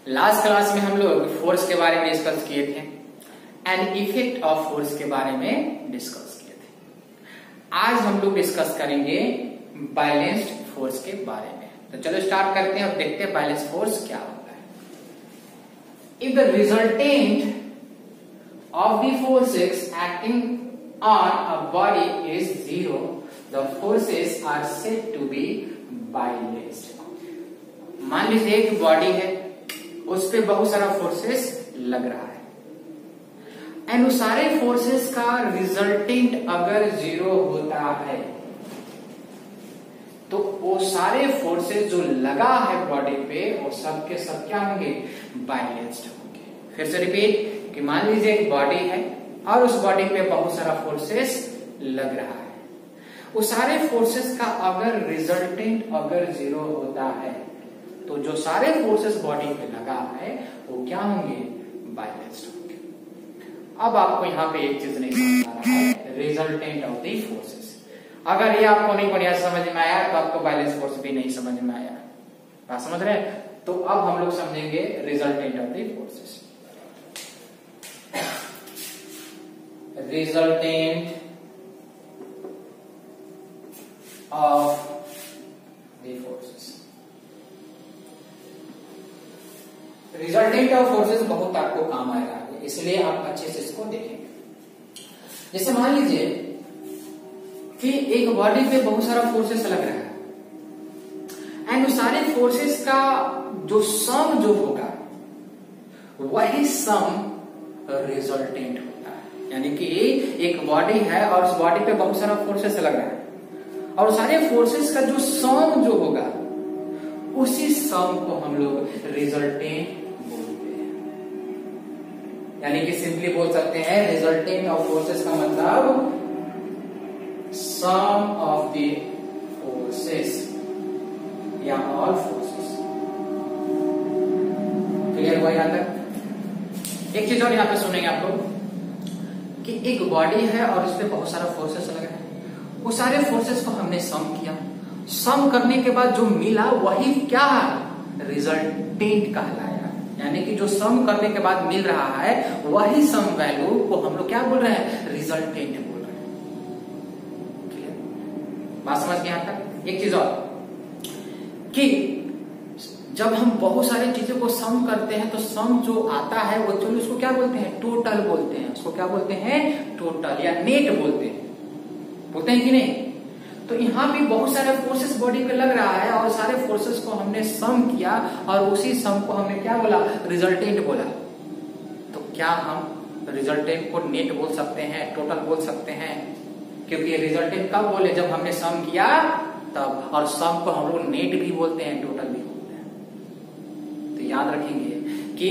Last class में हम लोग फोर्स के बारे में डिस्कस किए थे एंड इफेक्ट ऑफ फोर्स के बारे में डिस्कस किए थे। आज हम लोग डिस्कस करेंगे बैलेंस्ड फोर्स के बारे में। तो चलो स्टार्ट करते हैं और देखते हैं बैलेंस्ड फोर्स क्या होता है। If the resultant of the forces acting on a body is zero, the forces are said to be balanced. मान लीजिए एक बॉडी है, उस पे बहुत सारा फोर्सेस लग रहा है एंड उस सारे फोर्सेस का रिजल्टेंट अगर जीरो होता है तो वो सारे फोर्सेस जो लगा है बॉडी पे वो सब के सब क्या होंगे? बैलेंस्ड होंगे। फिर से रिपीट कि मान लीजिए एक बॉडी है और उस बॉडी पे बहुत सारा फोर्सेस लग रहा है, वो सारे फोर्सेस का अगर रिजल्टेंट अगर जीरो होता है तो जो सारे फोर्सेस बॉडी पे लगा है वो क्या होंगे? बैलेंस्ड होंगे। अब आपको यहाँ पे एक चीज नहीं समझ आ रहा है, रिजल्टेंट ऑफ द फोर्सेस। अगर ये आपको नहीं बढ़िया समझ में आया तो आपको बैलेंस फोर्स भी नहीं समझ में आया। बात समझ रहे हैं? तो अब हम लोग समझेंगे resultant of the forces. Resultant of the forces। Resultant of forces बहुत आपको काम आएगा, इसलिए आप अच्छे से इसको देखेंगे। जैसे मान लीजिए कि एक बॉडी पे बहुत सारा फोर्सेस लग रहा है एंड उस सारे फोर्सेस का जो सम जो होगा वही सम रिजल्टेंट होगा। यानी कि एक बॉडी है और उस बॉडी पे बहुत सारा फोर्सेस लग रहा है और सारे फोर्सेस का जो सम जो होगा उसी सम को हम लोग रिजल्टेंट बोलते हैं। यानी कि सिंपली बोल सकते हैं रिजल्टेंट ऑफ फोर्सेस का मतलब सम ऑफ द फोर्सेस या ऑल फोर्सेस। क्लियर हुआ यहां तक? एक चीज और यहां पे सुनेंगे आप लोग कि एक बॉडी है और उस पर बहुत सारा फोर्सेस लग रहा है, वो सारे फोर्सेस को हमने सम किया, सम करने के बाद जो मिला वही क्या? रिजल्टेंट कहलाया। यानी कि जो सम करने के बाद मिल रहा है वही सम वैल्यू को हम लोग क्या बोल रहे हैं? रिजल्टेंट बोल रहे हैं। क्लियर? बात समझ गए यहां तक? एक चीज और कि जब हम बहुत सारी चीजों को सम करते हैं तो सम जो आता है वो चलो उसको क्या बोलते हैं? टोटल बोलते हैं। उसको क्या बोलते हैं? टोटल या नेट बोलते हैं कि नहीं? तो यहाँ भी बहुत सारे फोर्सेस बॉडी पे लग रहा है और सारे फोर्सेस को हमने सम किया और उसी सम को हमने क्या बोला? रिजल्टेंट बोला। तो क्या हम रिजल्टेंट को नेट बोल सकते हैं, टोटल बोल सकते हैं? क्योंकि रिजल्टेंट कब बोले? जब हमने सम किया तब। और सम को हम लोग नेट भी बोलते हैं, टोटल भी। याद रखेंगे कि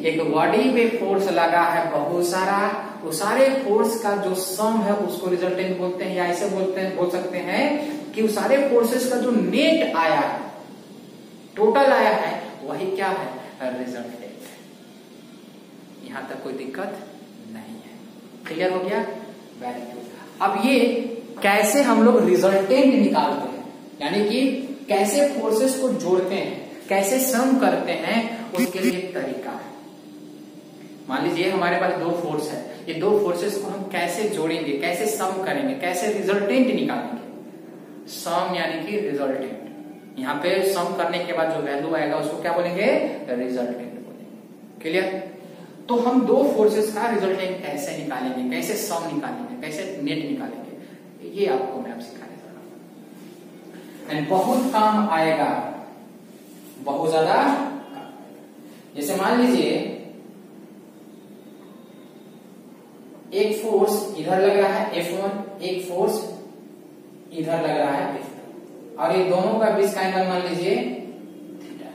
एक बॉडी पे फोर्स लगा है बहुत सारा, वो सारे फोर्स का जो सम है उसको रिजल्टेंट बोलते हैं। या ऐसे बोल सकते हैं कि वो सारे फोर्सेस का जो नेट आया है, टोटल आया है, वही क्या है? रिजल्टेंट। यहां तक कोई दिक्कत नहीं है। क्लियर हो गया? Very good. अब ये कैसे हम लोग रिजल्टेंट निकालते हैं, यानी कि कैसे फोर्सेस को जोड़ते हैं, कैसे सम करते हैं, उसके लिए एक तरीका है। मान लीजिए हमारे पास दो फोर्स है, ये दो फोर्सेस को हम कैसे जोड़ेंगे, कैसे सम करेंगे, कैसे रिजल्टेंट निकालेंगे? सम यानी कि रिजल्टेंट। यहाँ पे सम करने के बाद जो वैल्यू आएगा उसको क्या बोलेंगे? रिजल्टेंट बोलेंगे। क्लियर? तो हम दो फोर्सेस का रिजल्टेंट कैसे निकालेंगे, कैसे सम निकालेंगे, कैसे नेट निकालेंगे, ये आपको मैं सिखाने जा रहा हूं। एंड बहुत काम आएगा, बहुत ज्यादा। जैसे मान लीजिए एक फोर्स इधर लग रहा है F1, एक फोर्स इधर लग रहा है F2 और ये दोनों का बीच का एंगल मान लीजिए थीटा।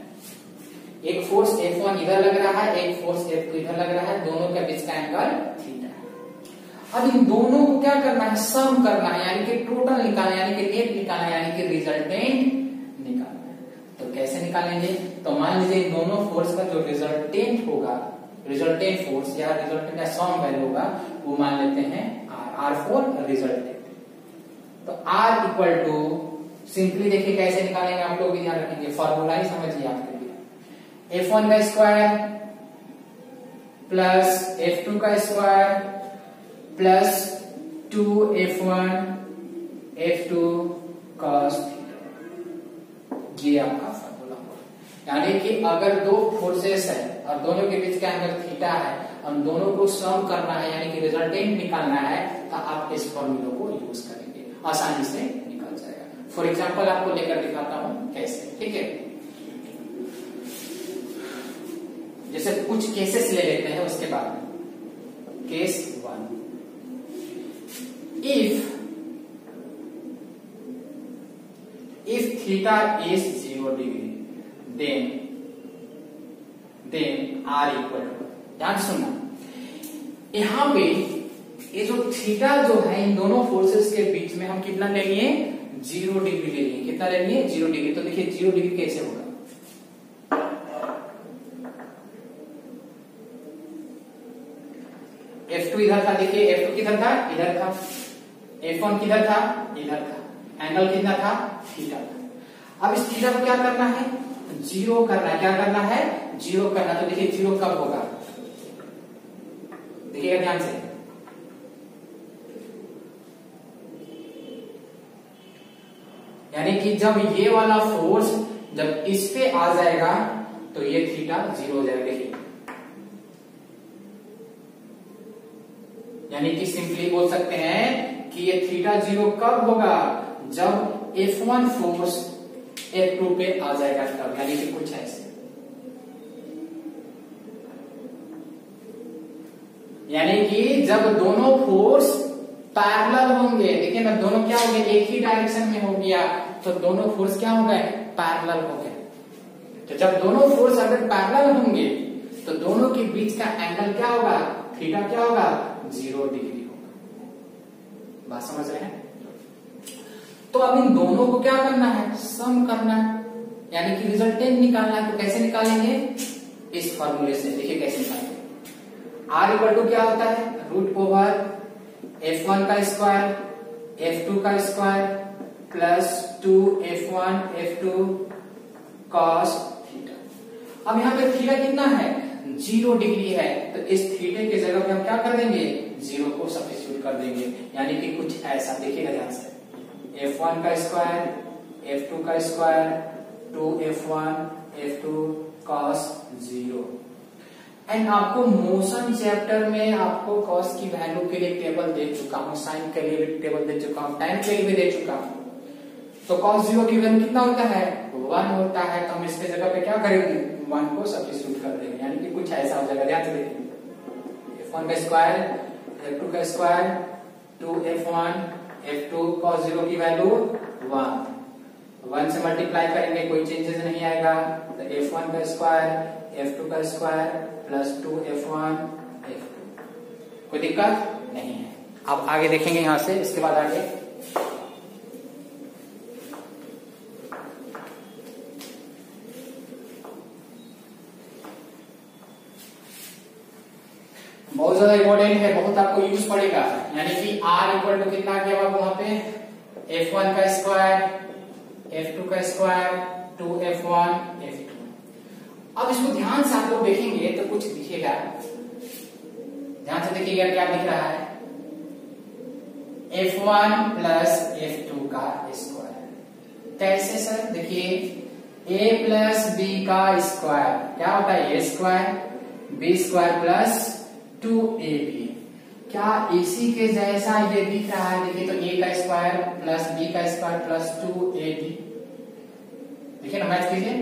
एक फोर्स F1 इधर लग रहा है, एक फोर्स F2 इधर लग रहा है, दोनों के बीच का एंगल थीटा। अब इन दोनों को क्या करना है? सम करना है, यानी कि टोटल निकालना, यानी कि नेट निकालना, यानी कि रिजल्टेंट निकालना। तो कैसे निकालेंगे? तो मान लीजिए इन दोनों फोर्स का जो रिजल्टेंट होगा, रिजल्टेंट फोर्स या रिजल्टेंट का सम वैल्यू होगा, वो मान लेते हैं R फॉर रिजल्टेंट। तो R इक्वल टू सिंपली देखिए कैसे निकालेंगे आप लोग भी ध्यान रखेंगे, फॉर्मूला ही समझिए आपके लिए। F1 का स्क्वायर प्लस F2 का square plus 2F1 F2 cos theta, ये आपका फॉर्मूला होगा। यानी कि अगर दो फोर्सेस है और दोनों के बीच का एंगल थीटा है, हम दोनों को सम करना है यानी कि रिजल्टेंट निकालना है, तो आप इस फॉर्मूले को यूज करेंगे, आसानी से निकल जाएगा। फॉर एग्जांपल आपको लेकर दिखाता हूं कैसे, ठीक है। जैसे कुछ केसेस ले लेते हैं उसके बाद। Case 1, if theta is 0 degree, then r equal to, ध्यान सुनना, यहां पे ये जो थीटा जो है इन दोनों फोर्सेस के बीच में हम कितना लेंगे, 0 डिग्री ले लेंगे। कितना लेंगे, 0 डिग्री। तो देखिए 0 डिग्री कैसे होगा, F2 इधर था, देखिए F2 किधर था, इधर था। F1 किधर था, इधर था। एंगल कितना था, थीटा था। अब इस थीटा को क्या करना है, 0 करना है। क्या करना है, 0 करना। तो देखिए 0 कब होगा, देखिएगा ध्यान से। यानी कि जब ये वाला फोर्स जब इस पे आ जाएगा तो ये थीटा 0 हो जाएगा। देखिए यानी कि सिंपली बोल सकते हैं कि ये थीटा 0 कब होगा, जब F1 फोर्स F2 पे आ जाएगा तब। यानी कि कुछ ऐसे, यानी कि जब दोनों फोर्स पैरेलल होंगे, देखिए ना दोनों क्या हो गए, एक ही डायरेक्शन में हो गया, तो दोनों फोर्स क्या हो गए, पैरेलल हो गए। तो जब दोनों फोर्स अगर पैरेलल होंगे तो दोनों के बीच का एंगल क्या होगा, थीटा क्या होगा, 0 डिग्री होगा। बात समझ रहे हैं। तो अब इन दोनों को क्या करना है, सम करना है, यानी कि रिजल्टेंट निकालना है। तो कैसे निकालेंगे, इस फॉर्मूले से। देखिए कैसे निकालेंगे, R इक्वल टू क्या होता है, रूट ओवर F1 का स्क्वायर F2 का square plus 2F1 F2 cos theta. अब यहाँ पे थीटा कितना है, 0 डिग्री है, तो इस थीटे की जगह पे हम क्या कर देंगे, 0 को सब्स्टिट्यूट कर देंगे। यानी कि कुछ ऐसा, देखिएगा ध्यान से, F1 का स्क्वायर F2 का square 2F1 F2 cos 0। And आपको मोशन चैप्टर में आपको कॉस की वैल्यू के लिए टेबल दे चुका हूं, साइन के लिए भी टेबल दे चुका हूं, टाइम के लिए भी दे चुका हूं। तो cos 0 की वैल्यू कितना होता है, 1 होता है। तो हम इसके जगह पे क्या करेंगे, 1 को सब्स्टिट्यूट कर देंगे। यानी कि कुछ ऐसा हो जाएगा, ध्यान से देखिए, F1 का स्क्वायर F2 का स्क्वायर 2F1 F2 cos 0 की वैल्यू 1 से मल्टीप्लाई करेंगे, कोई चेंजेस नहीं आएगा। तो F1 का स्क्वायर F2 का स्क्वायर प्लस 2F1 F2, कोई दिक्कत नहीं है। अब आगे देखेंगे यहां से, इसके बाद आगे बहुत ज्यादा इंपॉर्टेंट है, बहुत आपको यूज पड़ेगा। यानी कि R इक्वल टू कितना आ गया वहां पे, F1 का स्क्वायर F2 का स्क्वायर 2F1 F2। अब इसको ध्यान से आप लोग देखेंगे तो कुछ दिखेगा, ध्यान से देखिएगा क्या दिख रहा है, F1 प्लस F2 का स्क्वायर। कैसे सर, देखिए A प्लस B का स्क्वायर क्या होता है, A square B square plus 2AB। क्या इसी के जैसा ये दिख रहा है, देखिए तो A का स्क्वायर प्लस B का स्क्वायर प्लस 2AB। देखिए ना, मैच कीजिए।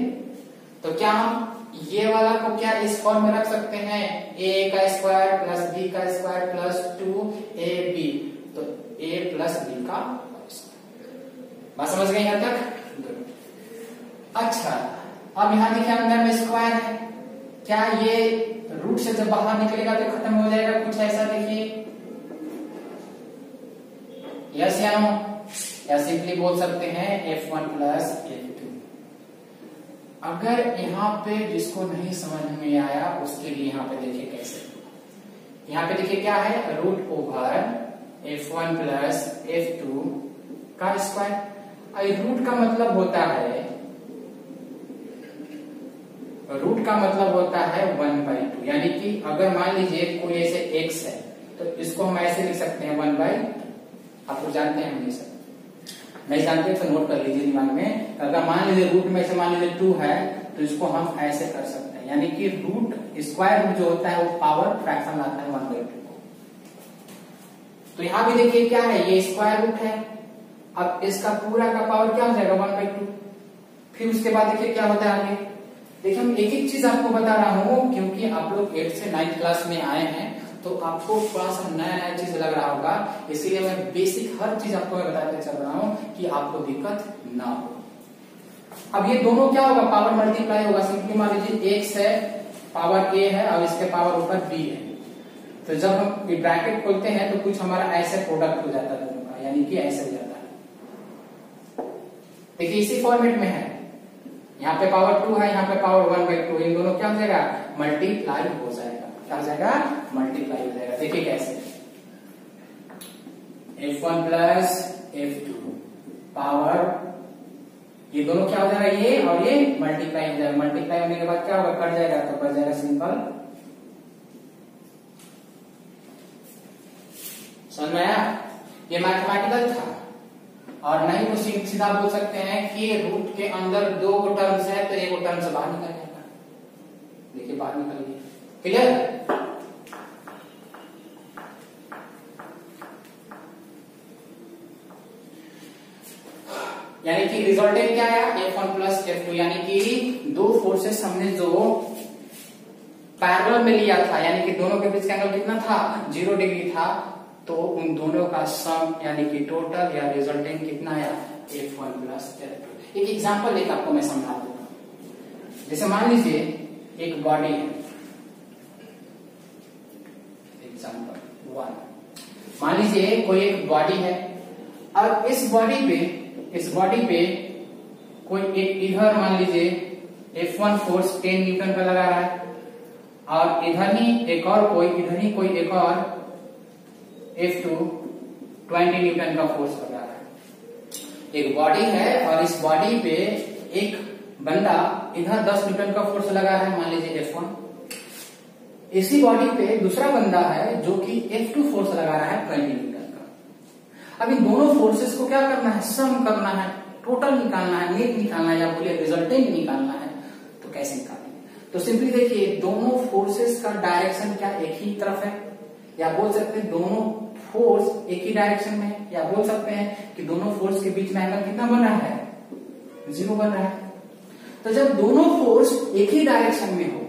तो क्या हम ये वाला को क्या इस फॉर्म में रख सकते हैं, A का स्क्वायर प्लस B का स्क्वायर प्लस 2AB। तो A प्लस B का स्क्वायर। बात समझ गए यहां तक। अच्छा, अब यहां देखिए अंदर में स्क्वायर है, क्या ये रूट से जब बाहर निकलेगा तो खत्म हो जाएगा, कुछ ऐसा देखिए, यस या नो, या सिंपली बोल सकते हैं F1 प्लस F2। अगर यहाँ पे जिसको नहीं समझ में आया उसके लिए यहाँ पे देखिए कैसे, यहाँ पे देखिए क्या है, root over F1 plus F2 का स्क्वायर। रूट का मतलब होता है, रूट का मतलब होता है 1/2, यानी कि अगर मान लीजिए कोई ऐसे x है तो इसको हम ऐसे लिख सकते हैं 1/, आप लोग जानते हैं हमेशा, नहीं जानते तो नोट कर लीजिए दिमाग में। अगर मान लीजिए रूट में से मान लीजिए 2 है तो इसको हम ऐसे कर सकते हैं, यानी कि रूट स्क्वायर रूट जो होता है वो पावर फ्रैक्शन आता है 1/2 को। तो यहां भी देखिए क्या है, ये स्क्वायर रूट है, अब इसका पूरा का पावर क्या हो जाएगा 1/2। फिर उसके बाद देखिए क्या होता है आगे, देखिए हम एक एक चीज आपको बता रहा हूं क्योंकि आप लोग 8 से 9th क्लास में आए हैं तो आपको थोड़ा सा नया नया चीज लग रहा होगा, इसीलिए मैं बेसिक हर चीज आपको मैं बताते चल रहा हूं कि आपको दिक्कत ना हो। अब ये दोनों क्या होगा, पावर मल्टीप्लाई होगा। सिंपली मान लीजिए x है पावर a है और इसके पावर ऊपर b है, तो जब हम ब्रैकेट खोलते हैं तो कुछ हमारा ऐसे प्रोडक्ट हो जाता है दोनों का, यानी कि ऐसे हो जाता है। देखिए इसी फॉर्मेट में है, यहाँ पे पावर 2 है, यहाँ पे पावर 1/2, इन दोनों क्या हो जाएगा, मल्टीप्लाई हो जाएगा। क्या हो जाएगा, मल्टीप्लाई हो जाएगा। देखिए कैसे, f1 प्लस f2 पावर, ये दोनों क्या हो जाएगा, ये और ये मल्टीप्लाई हो जाएगा। मल्टीप्लाई होने के बाद क्या होगा, कट जाएगा तो बच जाएगा सिंपल। समझ में आया, ये मैथमेटिकल था और नहीं तो सीधा बोल सकते हैं कि रूट के अंदर 2 टर्म्स है तो एक टर्म से बाहर निकल जाएगा। देखिए बाहर निकल गया, क्लियर। यानी कि रिजल्टेंट क्या आया, f1 प्लस f2, यानी कि दो फोर्सेस हमने जो पैरेलल में लिया था, यानी कि दोनों के बीच का एंगल कितना था, 0 डिग्री था, तो उन दोनों का सम यानी कि टोटल या रिजल्टेंट कितना आया, f1 प्लस f2। एक एग्जांपल लेकर आपको मैं समझा दूंगा। जैसे मान लीजिए एक बॉडी है, एग्जांपल 1, मान लीजिए कोई एक बॉडी है और इस बॉडी पे कोई एक इधर मान लीजिए F1 फोर्स 10 न्यूटन का लगा रहा है और इधर ही कोई एक और F2 20 न्यूटन का फोर्स लगा रहा है। एक बॉडी है और इस बॉडी पे एक बंदा इधर 10 न्यूटन का फोर्स लगा रहा है, मान लीजिए F1। इसी बॉडी पे दूसरा बंदा है जो कि F2 फोर्स लगा रहा है 20 न्यूटन का। अब इन दोनों फोर्सेस को क्या करना है, सम करना है, टोटल निकालना है, नेट निकालना है या बोलिए रिजल्टेंट निकालना है। तो कैसे निकालेंगे, तो सिंपली देखिए दोनों फोर्सेस का डायरेक्शन क्या एक ही तरफ है, या बोल सकते हैं दोनों फोर्स एक ही डायरेक्शन में है, या बोल सकते हैं कि दोनों फोर्स के बीच में एंगल कितना बन रहा है, 0 बन रहा है। तो जब दोनों फोर्स एक ही डायरेक्शन में हो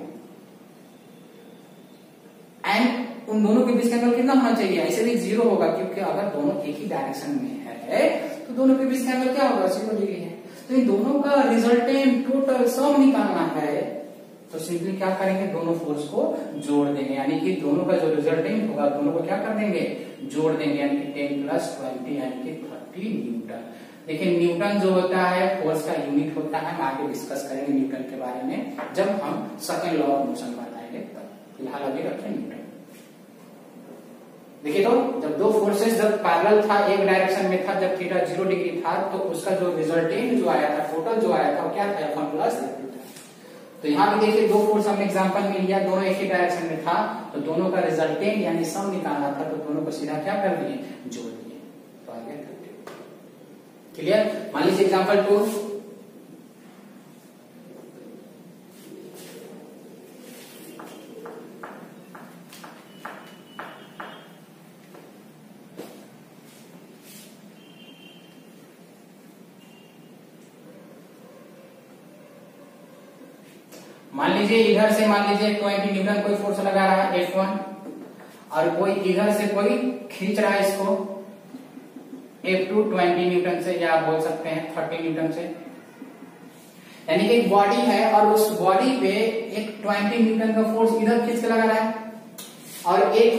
एंड उन दोनों के बीच का एंगल कितना होना चाहिए, ऐसे भी 0 होगा, क्योंकि अगर दोनों एक ही डायरेक्शन में है तो दोनों के बीच का एंगल क्या होगा, 0 डिग्री है। तो इन दोनों का रिजल्टेंट टोटल सम निकालना है, तो सिंपली क्या करेंगे, दोनों फोर्स को जोड़ देंगे, यानी कि दोनों का जो रिजल्टेंट होगा दोनों को क्या कर देंगे, जोड़ देंगे, यानी कि 10 प्लस 20 यानी कि 30 न्यूटन। देखिए न्यूटन जो होता है फोर्स का यूनिट होता है, हम आगे डिस्कस करेंगे न्यूटन के बारे में जब हम सेकंड लॉ ऑफ मोशन बताएंगे तब। फिलहाल अभी रखें न्यूटन। देखिए तो जब दो फोर्सेस जब पैरेलल था, एक डायरेक्शन में था, जब थीटा 0 डिग्री था, तो उसका जो रिजल्टेंट जो आया था, टोटल जो आया था वो क्या था, F1 प्लस F2 था। तो यहाँ भी देखिए दो फोर्स हमने एग्जांपल में लिया, दोनों एक ही डायरेक्शन में था, तो दोनों का रिजल्टेंट यानी सम निकालना था, तो दोनों को सीधा क्या कर दिए, जोड़ दिए। तो आगे क्लियर। मान लीजिए एग्जांपल 2, मान लीजिए इधर से मान लीजिए 20 न्यूटन कोई फोर्स लगा रहा है F1 और कोई इधर से कोई खींच रहा है इसको F2 20 न्यूटन से, या बोल सकते हैं 30 न्यूटन से। यानी कि एक बॉडी है और उस बॉडी पे एक 20 न्यूटन का फोर्स इधर खींच के लगा रहा है और एक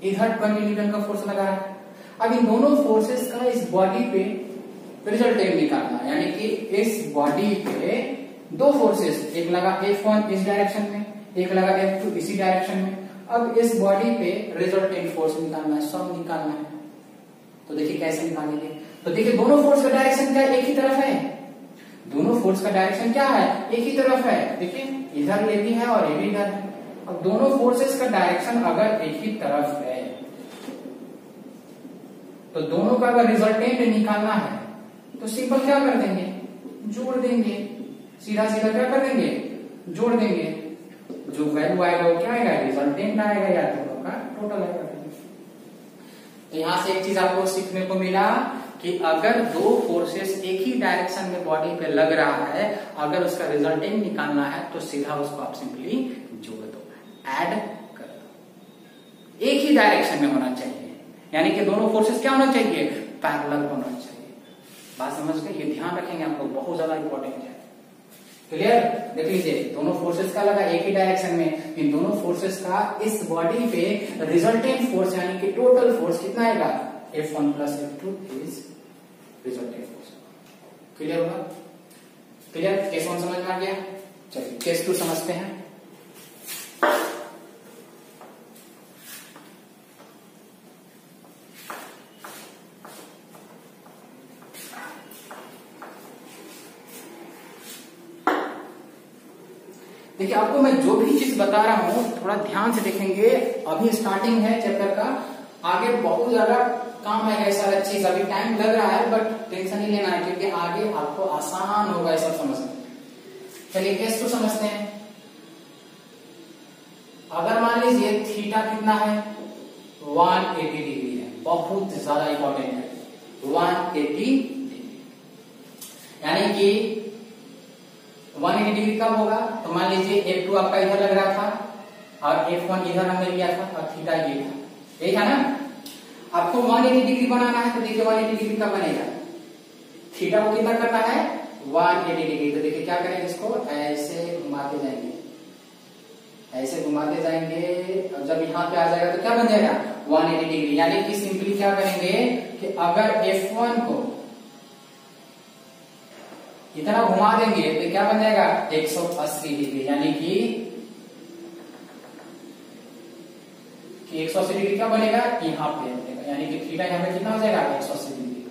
इधर 20 न्यूटन का फोर्स लगा रहा है। अब इन दोनों फोर्सेस का इस बॉडी पे रिजल्टेंट निकालना, यानी कि इस बॉडी पे दो फोर्सेस, एक लगा F1 इस डायरेक्शन में, एक लगा F2 इसी डायरेक्शन में। अब इस बॉडी पे रिजल्टेंट फोर्स निकालना है, सम निकालना है। तो देखिए कैसे निकालेंगे, तो देखिए दोनों फोर्स का डायरेक्शन क्या एक ही तरफ है, दोनों फोर्स का डायरेक्शन क्या है, एक ही तरफ है। देखिए इधर ये भी है और ये भी इधर है। अब दोनों फोर्सेस का डायरेक्शन अगर एक ही तरफ है तो दोनों का अगर रिजल्टेंट निकालना है तो सिंपल क्या कर देंगे, जोड़ देंगे। सीधा सीधा क्या कर देंगे, जोड़ देंगे। जो वैल्यू आएगा वो क्या आएगा, रिजल्टेंट आएगा या दोनों का टोटल आएगा। तो यहां से एक चीज आपको सीखने को मिला कि अगर दो फोर्सेस एक ही डायरेक्शन में बॉडी पे लग रहा है, अगर उसका रिजल्टेंट निकालना है तो सीधा उसको आप सिंपली जोड़ दो, ऐड कर दो। एक ही डायरेक्शन में होना चाहिए, यानी कि दोनों फोर्सेस क्या होना चाहिए, पैरेलल होना चाहिए। बात समझ गए, ये ध्यान रखेंगे आप लोग, बहुत ज्यादा इंपॉर्टेंट है। क्लियर, देख लीजिए दोनों फोर्सेस का लगा एक ही डायरेक्शन में, इन दोनों फोर्सेस का इस बॉडी पे रिजल्टेंट फोर्स यानी कि टोटल फोर्स कितना आएगा, F1 plus F2 is resultant force. Clear होगा, क्लियर, केस 1 समझ में आ गया। चलिए केस 2 समझते हैं। देखिए आपको मैं जो भी चीज बता रहा हूं थोड़ा ध्यान से देखेंगे, अभी स्टार्टिंग है चैप्टर का, आगे बहुत ज्यादा काम है ऐसा अलग चीज, अभी टाइम लग रहा है बट टेंशन नहीं लेना है क्योंकि आगे आपको आसान होगा सब समझना। चलिए केस 2 समझते हैं। अगर मान लीजिए थीटा कितना है, 180 डिग्री है, बहुत ज्यादा इंपॉर्टेंट है, 180 डिग्री, यानी कि 180 डिग्री कब होगा, तो मान लीजिए F2 आपका इधर लग रहा था और F1 इधर हमने लिया था और थीटा ये था, यही था ना। आपको 180 डिग्री बनाना है तो देखिए 180 डिग्री कब बनेगा, थीटा को कितना करना है 180 डिग्री। तो देखिए क्या करेंगे, इसको ऐसे घुमाते जाएंगे, ऐसे घुमाते जाएंगे और जब यहाँ पे आ जाएगा तो क्या बन जाएगा 180 डिग्री। यानी कि सिंपली क्या करेंगे कि अगर F1 को इतना घुमा देंगे तो क्या बन जाएगा 180 डिग्री, यानी कि 180 डिग्री क्या बनेगा, यहाँ पे बनेगा, यानी कि थीटा यहाँ पे कितना हो जाएगा 180 डिग्री।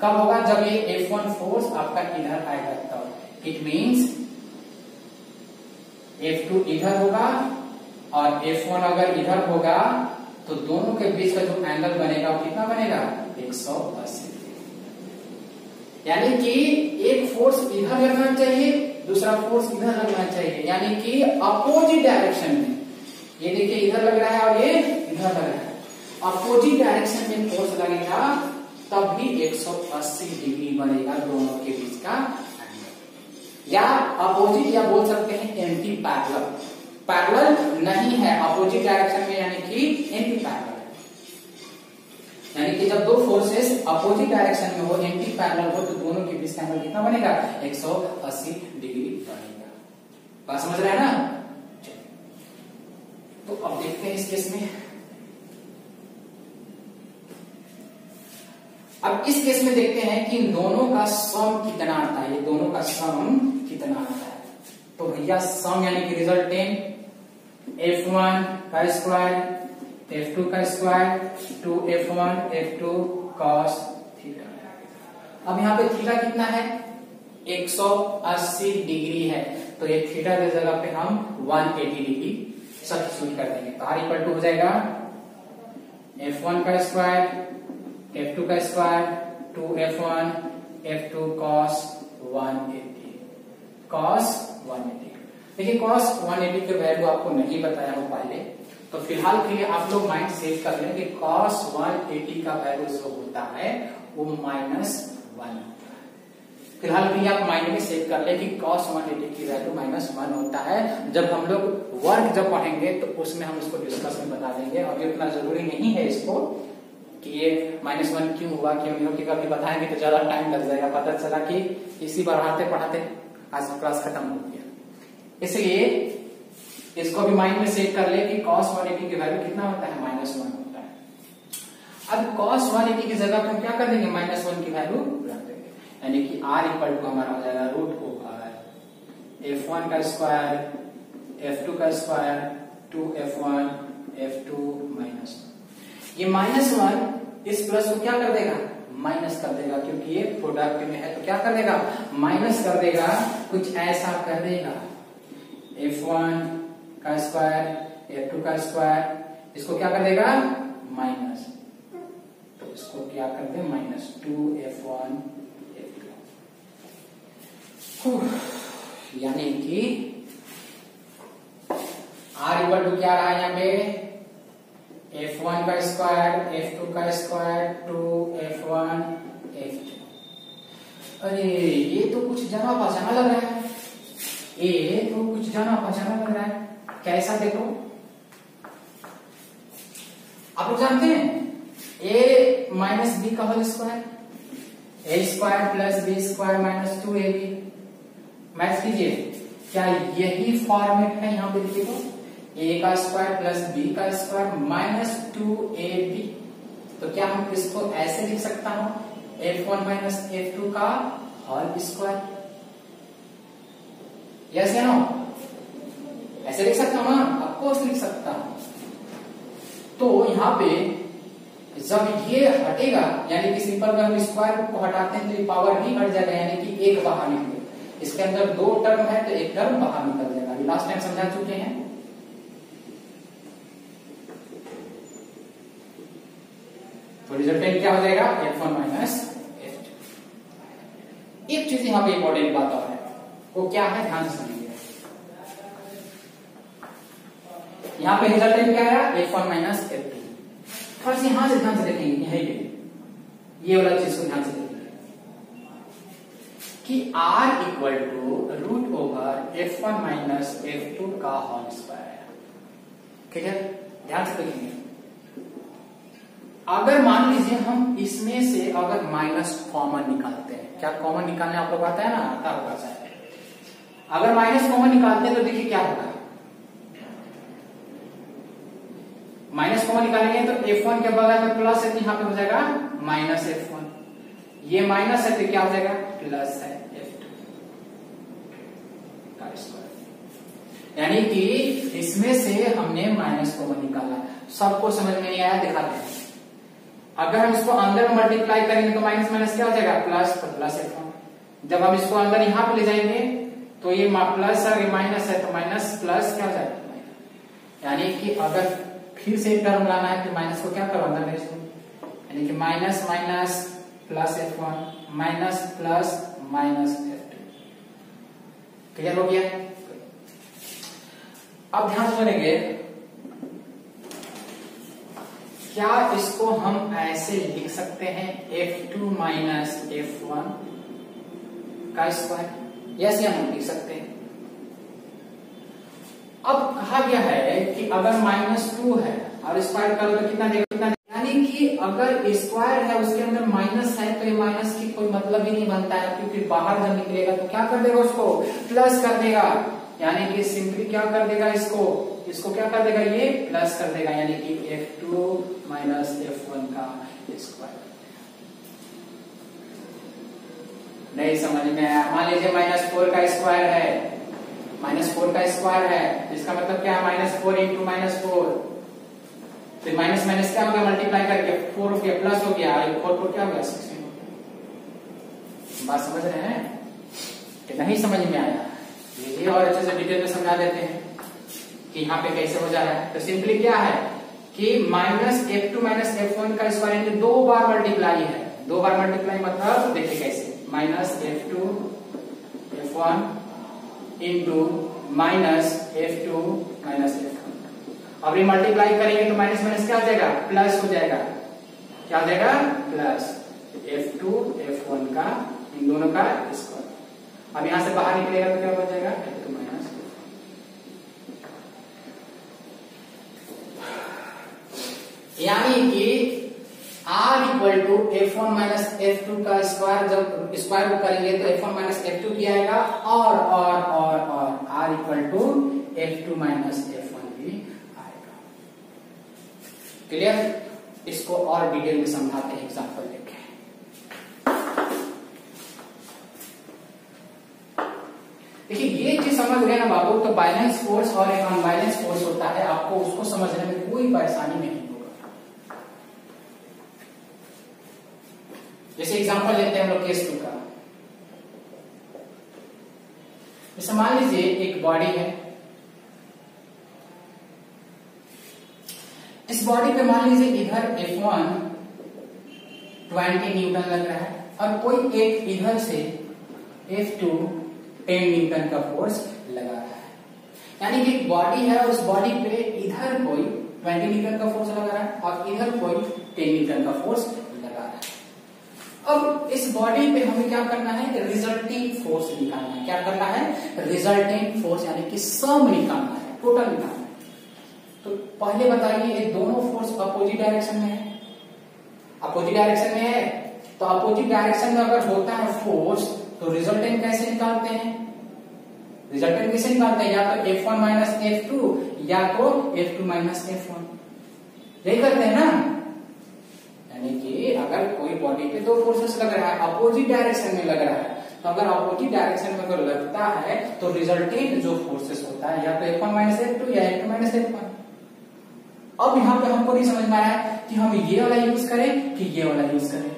कब होगा, जब ये F1 फोर्स आपका इधर आएगा तब। इट मींस F2 इधर होगा और F1 अगर इधर होगा तो दोनों के बीच का जो एंगल बनेगा वो कितना बनेगा 180, यानी कि एक फोर्स इधर लगना चाहिए, दूसरा फोर्स इधर लगना चाहिए, यानी कि अपोजिट डायरेक्शन में। ये देखिए इधर लग रहा है और ये इधर लग रहा है, अपोजिट डायरेक्शन में फोर्स लगेगा तब भी 180 डिग्री बनेगा दोनों के बीच का एंगल। या अपोजिट या बोल सकते हैं एंटी पैरेलल, पैरेलल नहीं है अपोजिट डायरेक्शन में, यानी कि एंटी पैरेलल, यानी कि जब दो फोर्सेस अपोजिट डायरेक्शन में हो, एंटी पैरेलल हो, तो दोनों के बीच का एंगल कितना बनेगा 180 डिग्री बनेगा। बात समझ रहे हैं ना। तो अब देखते हैं इस केस में, अब इस केस में देखते हैं कि इन दोनों का सम कितना आता है, ये दोनों का सम कितना आता है। तो भैया सम यानी कि रिजल्टेंट F1 का स्क्वायर F2 का square 2F1 F2 cos theta. अब यहाँ पे थीटा कितना है 180 डिग्री है, तो ये थीटा की जगह पे हम 180 डिग्री सब्स्टिट्यूट कर देंगे। तो R इक्वल टू हो जाएगा F1 का स्क्वायर F2 का square 2F1 F2 cos 180 cos 180। देखिए cos 180 के वैल्यू आपको नहीं बताया हो पहले, तो फिलहाल के लिए आप लोग माइंड सेव कर लें कि cos 180 का वैल्यू जो होता है वो -1 होता है। फिलहाल के लिए आप माइंड में सेव कर लें कि cos 180 की वैल्यू -1 होता है। जब हम लोग वर्क जब पढ़ेंगे तो उसमें हम इसको डिस्कस में बता देंगे, अभी उतना जरूरी नहीं है इसको कि ये -1 क्यों हुआ क्यों नहीं, क्योंकि अभी बताएंगे तो ज्यादा टाइम लग जाएगा। पता चला कि इसी बढ़ाते पढ़ाते आज क्लास खत्म हो गया, इसलिए इसको भी माइंड में सेव कर ले कि cos 180 की वैल्यू कितना होता है -1 होता है। अब cos 180 की जगह पर हम क्या कर देंगे -1 की वैल्यू रख देंगे, यानी कि R इक्वल टू हमारा हो जाएगा √ F1 का स्क्वायर F2 का स्क्वायर 2F1 F2 -1। ये -1 इस प्लस को क्या कर देगा माइनस कर देगा, क्योंकि ये प्रोडक्ट में है तो क्या कर देगा, माइनस कर देगा, कुछ ऐसा कर देगा। f1 का स्क्वायर f2 का स्क्वायर, इसको क्या कर देगा, माइनस, तो इसको क्या कर दे, -2f1 f2, यानी कि r इक्वल टू क्या रहा है यहाँ पे, f1 का स्क्वायर f2 का स्क्वायर 2f1 f2। अरे ये तो कुछ जाना पहचाना लग रहा है, ये तो कुछ जाना पहचाना लग रहा है, कैसा देखो, आप लोग जानते हैं a माइनस बी का whole square, a square plus B square minus 2ab, math कीजिए, क्या यही फॉर्मेट है यहाँ पे लिखे तो, a का स्क्वायर प्लस b का स्क्वायर माइनस 2ab, तो क्या हम इसको ऐसे लिख सकता हूं, f1 माइनस f2 का होल स्क्वायर, यस या नो, ऐसे लिख सकता हूं ना, ऑफकोर्स लिख सकता हूं। तो यहाँ पे जब ये हटेगा, यानी कि सिंपल अगर हम स्क्वायर को हटाते हैं तो ये पावर भी हट जाएगा, यानी कि एक बाहर निकले, इसके अंदर दो टर्म है तो एक टर्म बाहर निकल जाएगा, अभी लास्ट टाइम समझा चुके हैं। तो रिजल्टेंट क्या हो जाएगा, f1 माइनस f2। एक चीज यहाँ पे इंपॉर्टेंट बात और है, वो क्या है, ध्यान से समझिए। यहाँ पे रिजल्टेंट क्या आया, f1 माइनस f2। थोड़ा सा यहां से ध्यान से देखेंगे, यही पे ये वाला चीज को ध्यान से देखेंगे कि r equal to root over f1 minus f2 का होल स्क्वायर, ठीक है, ध्यान से देखेंगे। अगर मान लीजिए हम इसमें से अगर माइनस कॉमन निकालते हैं, क्या कॉमन निकालने आप लोग आता है ना, आता होगा शायद, अगर माइनस कॉमन निकालते हैं तो देखिए क्या होगा, माइनस कॉमन निकालेंगे तो f1 के बगल में प्लस है तो यहाँ पे हो जाएगा माइनस f1, ये माइनस है तो क्या हो जाएगा, प्लस है f2 का स्क्वायर, यानी कि इसमें से हमने माइनस कॉमन निकाला। सबको समझ में नहीं आया, दिखाते हैं। अगर हम इसको अंदर में मल्टीप्लाई करेंगे तो माइनस माइनस क्या हो जाएगा, प्लस, तो प्लस f1। जब हम इसको अंदर यहाँ पे ले जाएंगे तो ये प्लस है, ये माइनस है तो माइनस प्लस क्या हो जाएगा, यानी कि अगर फिर से एक टर्म लाना है तो माइनस को क्या करो, अंदर भेज दो, यानी कि minus minus plus f1 minus plus minus f2। Clear हो गया। अब ध्यान सुनेंगे, क्या इसको हम ऐसे लिख सकते हैं, f2 माइनस f1 का स्क्वायर, यस या हम लिख सकते हैं। अब कहा गया है कि अगर -2 है और स्क्वायर करो तो कितना देगा, कितना, यानी कि अगर स्क्वायर है उसके अंदर माइनस है तो ये माइनस की कोई मतलब ही नहीं बनता है, क्योंकि बाहर जब निकलेगा तो क्या कर देगा, उसको प्लस कर देगा, यानी कि सिंपली क्या कर देगा, इसको क्या कर देगा, ये प्लस कर देगा, यानी कि f2 माइनस f1 का स्क्वायर। नहीं समझ में आया, मान लीजिए -4 का स्क्वायर है, -4 का स्क्वायर है, इसका मतलब क्या है, -4 इंटू -4, तो माइनस माइनस क्या हो गया, मल्टीप्लाई करके 4 हो गया, प्लस हो गया, 4 क्या हो गया, 16 हो गया। बात समझ रहे हैं कि नहीं समझ में आया, ये और अच्छे से डिटेल में समझा देते हैं कि यहाँ पे कैसे हो जा रहा है। तो सिंपली क्या है कि -f2 माइनस f1 का स्क्वायर, यानी 2 बार मल्टीप्लाई है, 2 बार मल्टीप्लाई मतलब देखिए कैसे, -f2 f1 into -f2 minus f1। अब ये मल्टीप्लाई करेंगे तो माइनस माइनस क्या हो जाएगा, प्लस हो जाएगा, क्या हो जाएगा, प्लस f2 f1 का, इन दोनों का स्क्वायर। अब यहां से बाहर निकलेगा तो क्या हो जाएगा, f2 माइनस, यानी कि r equal to f1 minus f2 का स्क्वायर, जब स्क्वायर को करेंगे तो f1 माइनस f2 की आएगा, और r equal to f2 minus f1 भी आएगा। क्लियर। इसको और डिटेल में समझाते हैं एग्जांपल लेके। देखिए ये चीज समझ गए ना बाबू, तो बैलेंस फोर्स और एक अनबैलेंस फोर्स होता है, आपको उसको समझने में कोई परेशानी नहीं होगा। जैसे एग्जांपल लेते हैं हम लोग केस 2 का। जैसे मान लीजिए एक बॉडी है, इस बॉडी पे मान लीजिए इधर F1 20 न्यूटन लग रहा है और कोई एक इधर से F2 10 न्यूटन का फोर्स लगा रहा है। यानी कि एक बॉडी है और उस बॉडी पे इधर कोई 20 न्यूटन का फोर्स लगा रहा है और इधर कोई 10 न्यूटन का फोर्स लगा रहा है। अब इस बॉडी पे हमें क्या करना है, रिजल्टिंग फोर्स निकालना है। क्या करना है, रिजल्टिंग फोर्स यानी कि सम निकालना है, टोटल निकालना है। तो पहले बताइए ये दोनों फोर्स अपोजिट डायरेक्शन में है, अपोजिट डायरेक्शन में है, तो अपोजिट डायरेक्शन में अगर होता है फोर्स तो रिजल्टेंट कैसे निकालते हैं, रिजल्टेंट कैसे निकालते हैं, या तो F1 माइनस F2 या तो F2 माइनस F1, यही करते हैं ना। यानी कि अगर कोई बॉडी पे दो फोर्सेस लग रहा है, अपोजिट डायरेक्शन में लग रहा है, तो अगर अपोजिट डायरेक्शन में अगर लगता है तो रिजल्टेंट जो फोर्सेस होता है या तो F1 माइनस F2 या F2 माइनस F1। अब यहाँ पे हमको नहीं समझ में आया कि हम ये वाला यूज करें कि ये वाला यूज करें,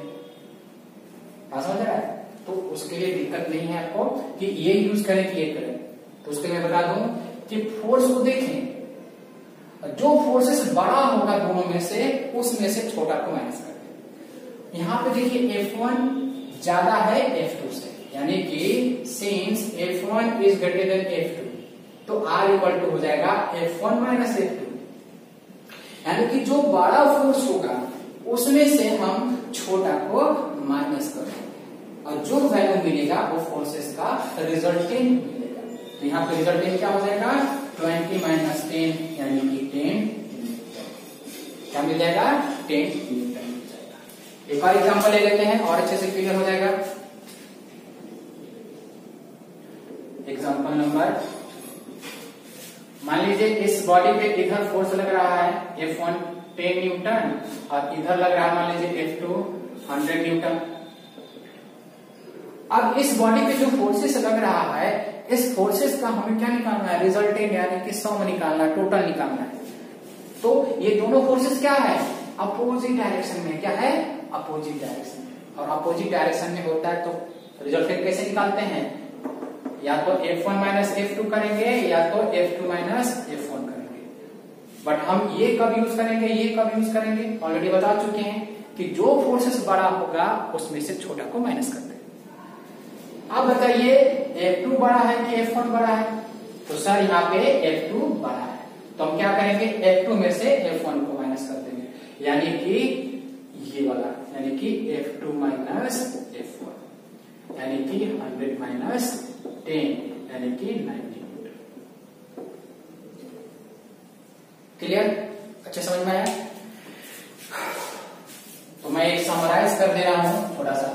समझ रहा है? तो उसके लिए दिक्कत नहीं है आपको कि ये यूज करें कि ये करें। तो उसके लिए मैं बता दूं कि फोर्स को देखें, जो फोर्सेस बड़ा होगा दोनों में से उसमें से छोटा को माइनस कर दें। यहाँ पे देखिए F1 ज्यादा है F2 से, यानी कि since F1 is greater than F2 तो R इक्वल टू हो जाएगा F1 माइनस F2। यानी कि जो बड़ा फोर्स होगा उसमें से हम छोटा को माइनस कर देंगे और जो वैल्यू मिलेगा वो फोर्सेस का रिजल्टेंट मिलेगा। तो यहाँ पे रिजल्टेंट क्या हो जाएगा, 20 माइनस 10 यानी कि 10 क्या मिल जाएगा, 10 न्यूटन मिल जाएगा। एक और एग्जांपल ले लेते हैं और अच्छे से क्लियर हो जाएगा। एग्जांपल नंबर, मान लीजिए इस बॉडी पे इधर फोर्स लग रहा है F1 10 न्यूटन और इधर लग रहा है मान लीजिए F2 100 न्यूटन। अब इस बॉडी पे जो फोर्सेस लग रहा है, इस फोर्सेस का हमें क्या निकालना है, रिजल्टेंट यानी कि सम निकालना है, टोटल निकालना है। तो ये दोनों फोर्सेस क्या है, अपोजिट डायरेक्शन में, क्या है, अपोजिट डायरेक्शन में। और अपोजिट डायरेक्शन में होता है तो रिजल्टेंट कैसे निकालते हैं, या तो F1 माइनस F2 करेंगे या तो F2 माइनस F1 करेंगे। बट हम ये कब यूज करेंगे, ये कब यूज करेंगे, ऑलरेडी बता चुके हैं कि जो फोर्सेस बड़ा होगा उसमें से छोटा को माइनस करते हैं। आप बताइए F2 बड़ा है कि F1 बड़ा है, तो सर यहाँ पे F2 बड़ा है, तो हम क्या करेंगे, F2 में से F1 को माइनस कर देंगे, यानी कि ये वाला, यानी कि F2 माइनस F1, यानी कि 100 माइनस 10 यानी कि 90। क्लियर, अच्छे समझ में आया? तो मैं एक समराइज कर दे रहा हूं थोड़ा सा।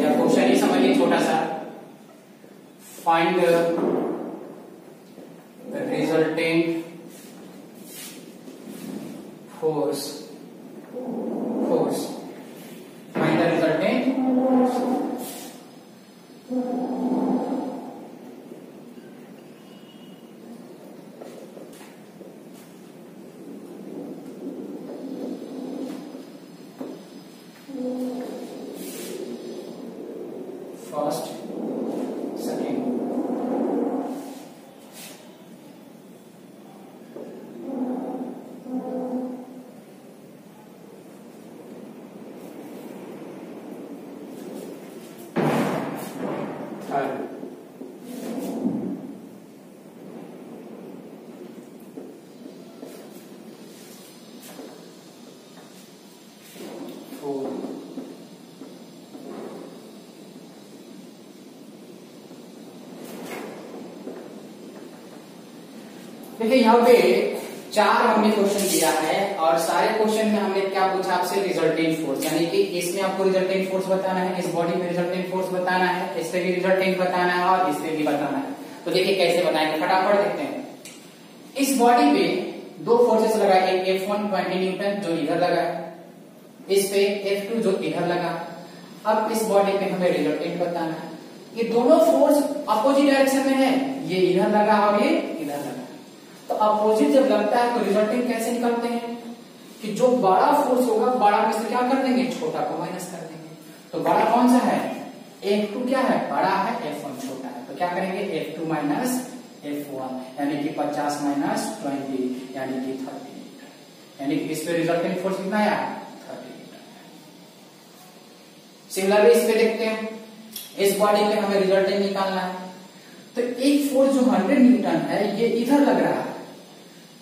या क्वेश्चन ही समझिए छोटा सा, find resultant force find the resultant first, second, third, fourth, देखिए यहाँ पे 4 हमने क्वेश्चन दिया है और सारे क्वेश्चन में हमने क्या पूछा आपसे, रिजल्टेंट फोर्स, यानी कि इसमें आपको रिजल्टेंट फोर्स बताना है, इस बॉडी में रिजल्टेंट फोर्स बताना है, इससे भी रिजल्टेंट बताना है और इससे भी बताना है। तो देखिए कैसे बताएंगे, फटाफट देखते हैं। इस बॉडी पे दो फोर्सेस लगा, एक F1 20 न्यूटन जो इधर लगा है, इस पे F2 जो इधर लगा। अब इस बॉडी पे हमें रिजल्टेंट बताना है। ये दोनों फोर्स अपोजिट डायरेक्शन में है, ये इधर लगा और ये इधर तो अपोजिट जब लगता है तो रिजल्टेंट कैसे निकालते हैं कि जो बड़ा फोर्स होगा बड़ा में से क्या कर देंगे, छोटा को माइनस कर देंगे। तो बड़ा कौन सा है, F2 क्या है, बड़ा है, F1 छोटा है। तो क्या करेंगे, F2 माइनस F1 यानी कि 50 माइनस 20 यानी कि 30 न्यूटन, यानी कि इस पे रिजल्टेंट फोर्स कितना आया, 30 न्यूटन। सिमिलरली इस पे देखते हैं, इस बॉडी पे हमें रिजल्टेंट निकालना है। तो एक फोर्स जो 100 न्यूटन है ये इधर लग रहा है,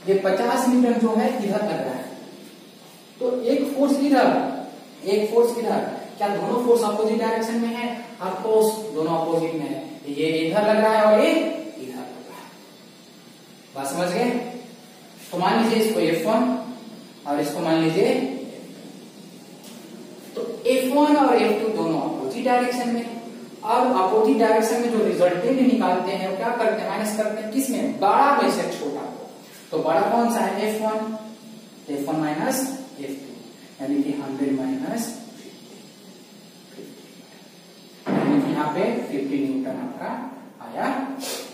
ये 50 न्यूटन जो है इधर लग रहा है। तो एक फोर्स इधर, एक फोर्स इधर, क्या दोनों फोर्स अपोजिट डायरेक्शन में है, ऑफ कोर्स दोनों अपोजिट में है। ये इधर लग रहा है और ये इधर लग रहा है। बात समझ गए। तो मान लीजिए इसको F1 और इसको मान लीजिए, तो F1 और F2 दोनों अपोजिट डायरेक्शन में, और अपोजिट डायरेक्शन में जो रिजल्टेंट निकालते हैं वो क्या करते हैं, माइनस करते हैं किसमें, बड़ा में से छोटा को। तो बड़ा कौन सा है, F1 माइनस F2 यानी कि 100 माइनस 50, यानी कि यहाँ पे 50 न्यूटन आपका आया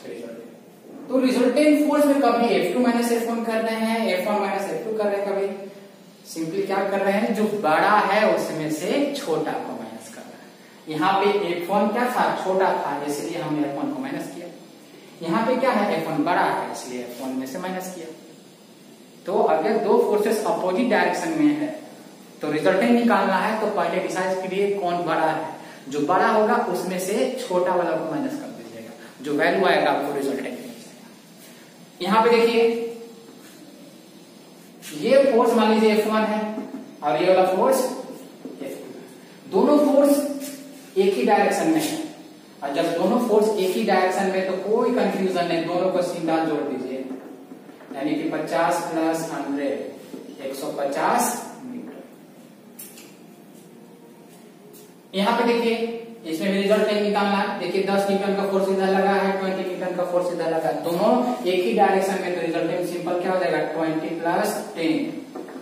रिजल्टेंट। तो रिजल्टेंट फोर्स में कभी F2 माइनस F1 कर रहे हैं, F1 माइनस F2 कर रहे हैं, कभी सिंपली क्या कर रहे हैं, जो बड़ा है उसमें से छोटा को माइनस कर रहे हैं। यहाँ पे F1 क्या था, छोटा था, इसलिए हमने F1 को माइनस किया। यहाँ पे क्या है, F1 बड़ा है, इसलिए F1 में से माइनस किया। तो अगर दो फोर्सेस अपोजिट डायरेक्शन में है तो रिजल्टेंट निकालना है, तो पहले डिसाइड करिए कौन बड़ा है, जो बड़ा होगा उसमें से छोटा वाला को माइनस कर दीजिएगा, जो वैल्यू आएगा आपको रिजल्टेंट मिल जाएगा। यहाँ पे देखिए ये फोर्स मान लीजिए F1 है और ये वाला फोर्स F2। दोनों फोर्स एक ही डायरेक्शन में है, और जब दोनों फोर्स एक ही डायरेक्शन में तो कोई कंफ्यूजन नहीं, दोनों को सीधा जोड़ दीजिए, यानी कि 50 प्लस 100 150 मीटर। यहाँ पे देखिए इसमें भी रिजल्टेंट निकालना है। देखिए 10 न्यूटन का फोर्स इधर लगा है, 20 न्यूटन का फोर्स इधर लगा है, दोनों एक ही डायरेक्शन में, तो रिजल्टेंट सिंपल क्या हो जाएगा, 20 प्लस 10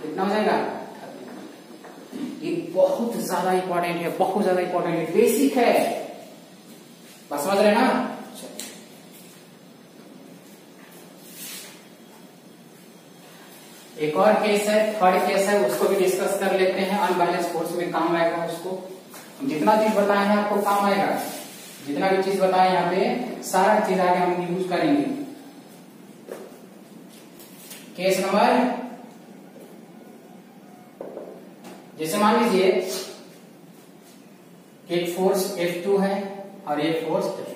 कितना हो जाएगा, 30। ये बहुत ज्यादा इंपॉर्टेंट है, बहुत ज्यादा इंपॉर्टेंट है, बेसिक है, बस समझ रहे ना। एक और केस है, थर्ड केस है, उसको भी डिस्कस कर लेते हैं। अनबैलेंस फोर्स में काम आएगा उसको, जितना चीज बताए हैं आपको काम आएगा, जितना भी चीज बताए यहाँ पे सारा चीज आगे हम यूज करेंगे। केस नंबर, जैसे मान लीजिए एक फोर्स F2 है और एक फोर्स F1 है,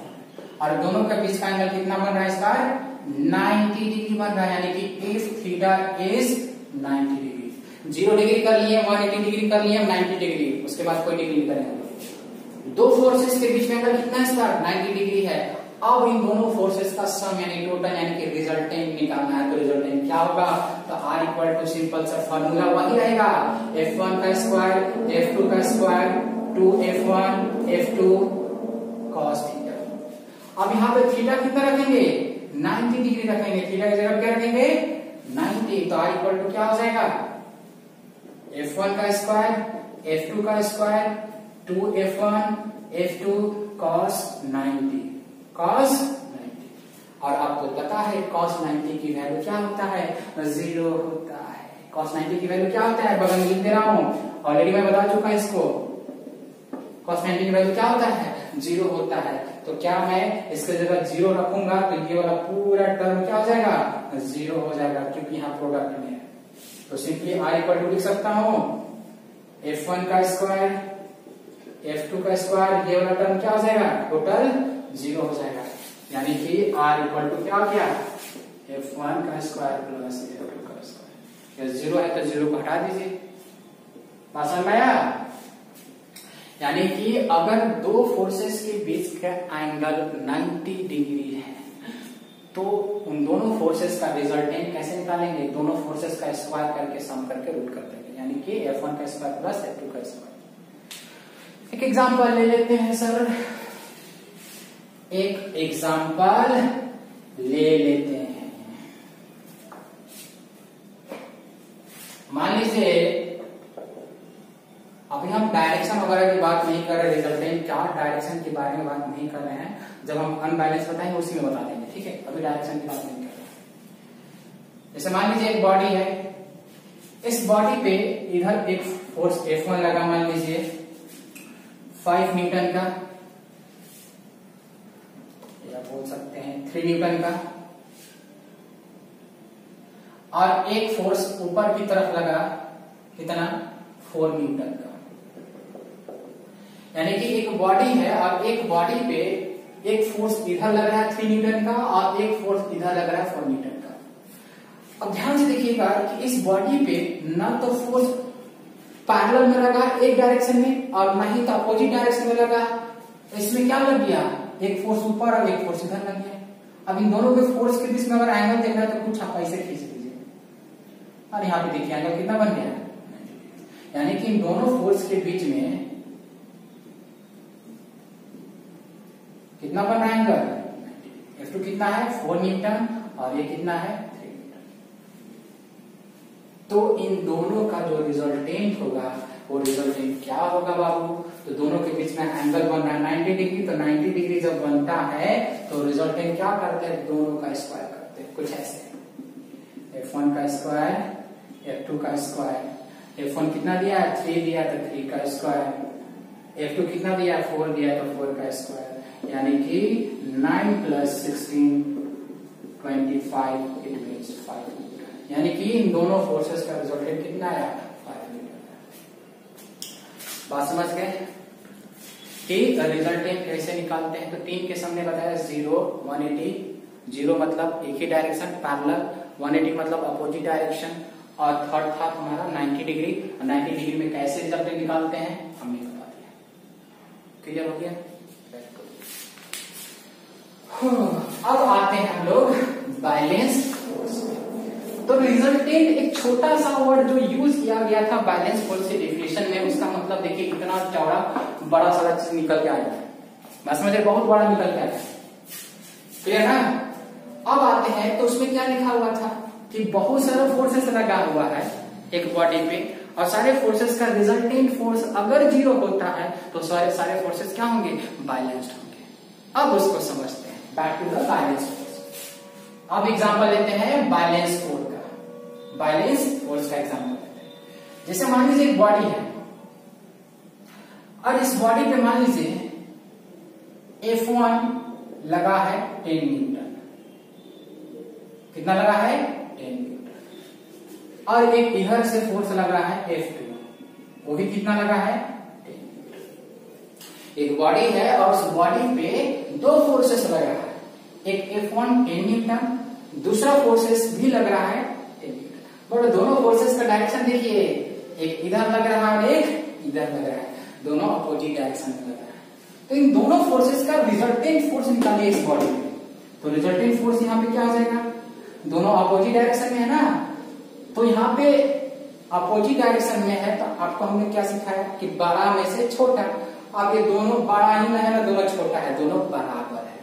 और दोनों के बीच का एंगल कितना बन रहा है, इसका 90 डिग्री बन रहा है, यानी कि if theta is 90 degree. 0 degree कर लिए, 180 डिग्री कर लिए, 90 डिग्री, उसके बाद कोई डिग्री करेंगे। दो फोर्सेस के बीच में एंगल कितना है इसका, 90 डिग्री है। अब इन दोनों फोर्सेस का सम यानी टोटल यानी कि रिजल्टेंट निकालना है। तो रिजल्टेंट क्या होगा, तो R इक्वल टू सिंपल सा फॉर्मूला वही रहेगा, F1 का स्क्वायर F2 का square 2F1 F2 cos theta. अब यहाँ पे थीटा कितना रखेंगे, 90 डिग्री रखेंगे, थीटा की जगह क्या रखेंगे 90। तो R इक्वल टू क्या हो जाएगा, F1 का स्क्वायर F2 का square 2F1 F2 cos 90 cos 90। और आपको पता है cos 90 की वैल्यू क्या होता है, 0 होता है। cos 90 की वैल्यू क्या होता है, बगल में लिख दे रहा हूं, ऑलरेडी मैं बता चुका इसको। cos 90 की वैल्यू क्या होता है, 0 होता है। तो क्या मैं इसके जगह 0 रखूंगा तो ये वाला पूरा टर्म क्या हो जाएगा, 0 हो जाएगा, क्योंकि यहाँ प्रोडक्ट में है। तो सिंपली R इक्वल टू लिख सकता हूं F1 का स्क्वायर F2 का स्क्वायर, ये वाला टर्म क्या हो जाएगा, टोटल 0 हो जाएगा, यानी कि R इक्वल टू क्या हो गया, F1 का स्क्वायर प्लस F2 का स्क्वायर। 0 है तो 0 को हटा दीजिए, बात समझ में आया। यानी कि अगर दो फोर्सेस के बीच का एंगल 90 डिग्री है तो उन दोनों फोर्सेस का रिजल्टेंट कैसे निकालेंगे, दोनों फोर्सेस का स्क्वायर करके सम करके रूट कर देंगे, यानी कि F1 का स्क्वायर प्लस F2 का स्क्वायर। एक एग्जांपल ले लेते हैं सर, एक एग्जांपल ले लेते हैं। मान लीजिए अभी हम डायरेक्शन वगैरह की बात नहीं कर रहे, रिजल्टेंट क्या डायरेक्शन के बारे में बात नहीं कर रहे हैं, जब हम अनबैलेंस बताएंगे उसी में बता देंगे, ठीक है। अभी डायरेक्शन की बात नहीं कर रहे। जैसे मान लीजिए एक बॉडी है, इस बॉडी पे इधर एक फोर्स F1 लगा, मान लीजिए 5 न्यूटन का, या बोल सकते हैं 3 न्यूटन का, और एक फोर्स ऊपर की तरफ लगा कितना 4 न्यूटन का। यानी कि एक बॉडी है और एक बॉडी पे एक फोर्स इधर लग रहा है 3 न्यूटन का और एक फोर्स इधर लग रहा है 4 न्यूटन का। अब ध्यान से देखिएगा कि इस बॉडी पे ना तो फोर्स पैरेलल में लगा एक डायरेक्शन में और ना ही तो अपोजिट डायरेक्शन में लगा। इसमें क्या लग गया, एक फोर्स ऊपर और एक फोर्स इधर लग गया। अब इन दोनों के फोर्स के बीच में अगर एंगल देखना है तो कुछ आप ऐसे खींच लीजिए और यहाँ पे देखिए एंगल कितना बन गया, यानी कि इन दोनों फोर्स के बीच में कितना बन रहा है एंगल, F2 कितना है 4 न्यूटन और ये कितना है 3 न्यूटन। तो इन दोनों का जो रिजल्टेंट होगा वो रिजल्टेंट क्या होगा बाबू, तो दोनों के बीच में एंगल बन रहा है 90 डिग्री, तो 90 डिग्री जब बनता है तो रिजल्टेंट क्या करते हैं, दोनों का स्क्वायर करते हैं, कुछ ऐसे F1 का स्क्वायर F2 का स्क्वायर। F1 कितना दिया है 3 दिया तो 3 का स्क्वायर, F2 कितना दिया है 4 दिया तो 4 का स्क्वायर, यानी कि 9 + 16 25 इट मींस 5 न्यूटन। यानी कि इन दोनों फोर्सेस का रिजल्टेंट कितना आया 5 न्यूटन। बात समझ गए कि रिजल्टेंट कैसे निकालते हैं। तो 3 के सामने बताया 0 180, 0 मतलब एक ही डायरेक्शन पैरेलल, 180 मतलब अपोजिट डायरेक्शन, और थर्ड था हमारा 90 डिग्री। 90 डिग्री में कैसे रिजल्टेंट निकालते हैं हमने बता दिया। क्लियर हो गया। अब आते हैं हम लोग बैलेंस फोर्स। तो रिजल्टेंट एक छोटा सा वर्ड जो यूज किया गया था बैलेंस फोर्स की डेफिनेशन में, उसका मतलब देखिए कितना चौड़ा बड़ा सारा चीज निकल के आया है, बस मुझे बहुत बड़ा निकल के आया। क्लियर ना। अब आते हैं तो उसमें क्या लिखा हुआ था कि बहुत सारा फोर्सेस लगा हुआ है एक बॉडी पे, और सारे फोर्सेस का रिजल्टेंट फोर्स अगर 0 होता है तो सारे फोर्सेस क्या होंगे, बैलेंस्ड होंगे। अब उसको समझते हैं, back to the balance force. अब एग्जांपल लेते हैं बैलेंस फोर्स का, बैलेंस फोर्स का एग्जांपल लेते हैं। जैसे मान लीजिए एक बॉडी है और इस बॉडी पे मान लीजिए F1 लगा है 10 न्यूटन, कितना लगा है 10 न्यूटन, और एक इधर से फोर्स लग रहा है F2, वो भी कितना लगा है 10 न्यूटन। एक बॉडी है और उस बॉडी पे 2 फोर्सेस लग रहा है, एक F1 10 न्यूटन, दूसरा फोर्सेस भी लग रहा है 10 न्यूटन। बट दोनों फोर्सेस का डायरेक्शन देखिए, एक इधर लग रहा है और एक इधर लग रहा है, दोनों अपोजिट डायरेक्शन में लग रहा है। तो इन दोनों फोर्सेस का रिजल्टेंट फोर्स निकालिए इस बॉडी में। तो रिजल्टेंट फोर्स यहाँ पे क्या हो जाएगा, दोनों अपोजिट डायरेक्शन में है ना, तो यहाँ पे अपोजिट डायरेक्शन में है तो आपको हमने क्या सिखाया कि बड़ा में से छोटा। अब ये दोनों बड़ा ही ना है ना, दोनों छोटा है, दोनों बराबर है।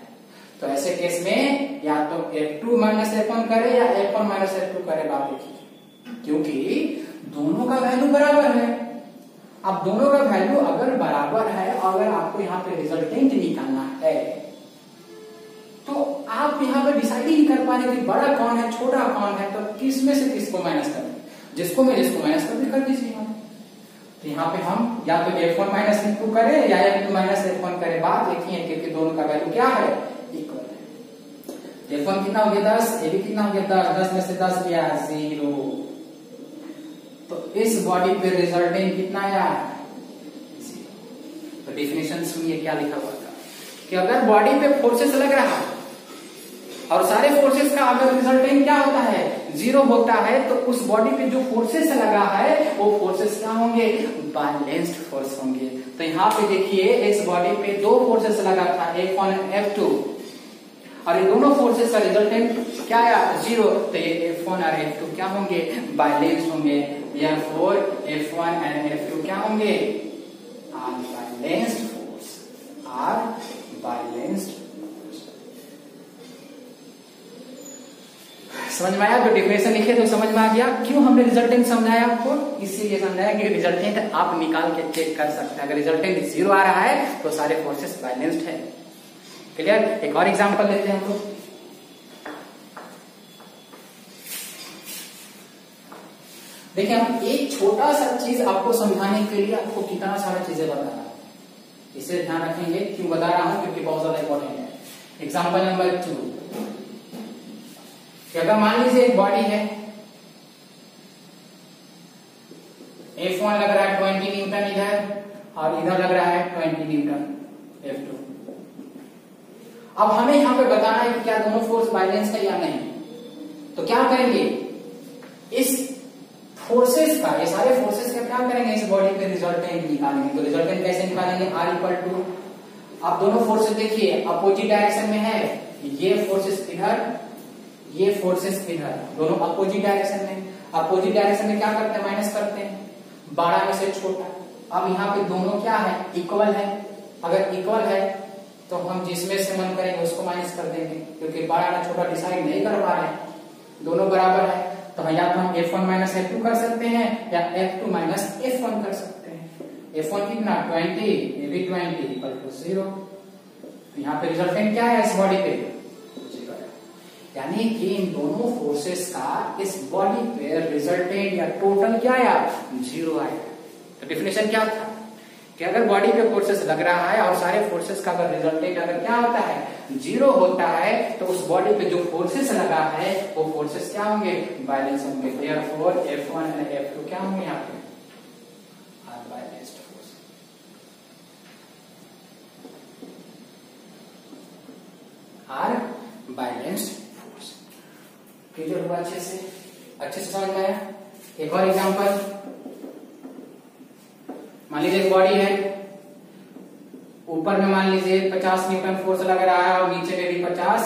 तो ऐसे केस में या तो F2 - F1 करे या F1 - F2 करे, बात देखिए, क्योंकि दोनों का वैल्यू बराबर है। अब दोनों का वैल्यू अगर बराबर है, अगर आपको यहाँ पे रिजल्टेंट निकालना है तो आप यहाँ पे डिसाइड ही नहीं कर पा रहे कि बड़ा कौन है छोटा कौन है, तो किस में से किसको माइनस करें, जिसको माइनस कर दीजिए। तो यहाँ पे हम या तो F1 - F2 करें या F2 - F1 करें, बात एक ही है, क्योंकि दोनों का वैल्यू क्या है, इक्वल है। F1 कितना हो गया 10, ये भी कितना हो गया 10, 10 में से 10 गया 0। तो इस बॉडी पे रिजल्टेंट कितना आया 0। तो डेफिनेशन सुनिए क्या लिखा हुआ था कि अगर बॉडी पे फोर्सेस लग रहा है और सारे फोर्सेस का अगर रिजल्टेंट क्या होता है 0 होता है, तो उस बॉडी पे जो फोर्सेस लगा है वो फोर्सेस क्या होंगे, बैलेंस्ड फोर्स होंगे। तो यहाँ पे देखिए इस बॉडी पे 2 फोर्सेस लगा था F1 F2, और ये दोनों फोर्सेस का रिजल्टेंट क्या आया 0। तो ये F1 और F2 क्या होंगे, बैलेंस्ड होंगे। या F1 एंड F2 क्या होंगे, are balanced force, are balanced. समझ में आया। तो डेफिनेशन लिखे तो समझ में आ गया। क्यों हमने रिजल्टेंट समझाया आपको, इसीलिए समझाया कि रिजल्टेंट आप निकाल के चेक कर सकते हैं। अगर रिजल्टेंट 0 आ रहा है तो सारे फोर्सेस बैलेंस्ड है। क्लियर। एक और एग्जांपल लेते हैं हम लोग। देखिए हम एक छोटा सा चीज आपको समझाने के लिए आपको कितना सारा चीजें बता रहा हूं, इसे ध्यान रखेंगे। क्यों बता रहा हूं? क्योंकि बहुत ज्यादा इंपॉर्टेंट है। एग्जाम्पल नंबर 2, अगर मान लीजिए एक बॉडी है, F1 लग रहा है 20 न्यूटन इधर और इधर लग रहा है 20 न्यूटन F2। अब हमें यहां पे बताना है कि क्या दोनों फोर्स बैलेंस है या नहीं। तो क्या करेंगे, इस फोर्सेस का, ये सारे फोर्सेस का क्या करेंगे, इस बॉडी पे रिजल्टेंट निकालेंगे। तो रिजल्टेंट कैसे निकालेंगे, R इक्वल टू, आप दोनों फोर्सेस देखिए अपोजिट डायरेक्शन में है, ये फोर्सेस इधर, ये फोर्सेस इधर, दोनों अपोजिट डायरेक्शन में। अपोजिट डायरेक्शन में क्या करते हैं, माइनस करते हैं, 12 में से छोटा। अब यहाँ पे दोनों क्या है, इक्वल है। अगर इक्वल है तो हम जिसमें से मन करेंगे उसको माइनस कर देंगे, क्योंकि 12 में छोटा डिसाइड नहीं कर पा रहे हैं, दोनों बराबर है। तो या तो हम F1 माइनस F2 कर सकते हैं या F2 माइनस F1 कर सकते हैं। F1 कितना 20, ये भी 20 इक्वल टू 0। यहाँ पे रिजल्टेंट क्या है इस बॉडी पे, 0 है। यानी कि इन दोनों फोर्सेस का इस बॉडी पे रिजल्टेंट या टोटल क्या आया, 0 आया। तो डेफिनेशन क्या था कि अगर बॉडी पे फोर्सेस लग रहा है और सारे फोर्सेस का अगर रिजल्टेंट अगर क्या होता है, 0 होता है, तो उस बॉडी पे जो फोर्सेस लगा है वो फोर्सेस क्या होंगे, बैलेंस होंगे। देयरफॉर F1 एंड F2 क्या होंगे, यहाँ पे unbalanced force. Are balanced force. Clear हुआ अच्छे से समझ में आया। एक और एग्जांपल, मान लीजिए एक बॉडी है, ऊपर में मान लीजिए 50 न्यूटन फोर्स लग रहा है और नीचे में भी 50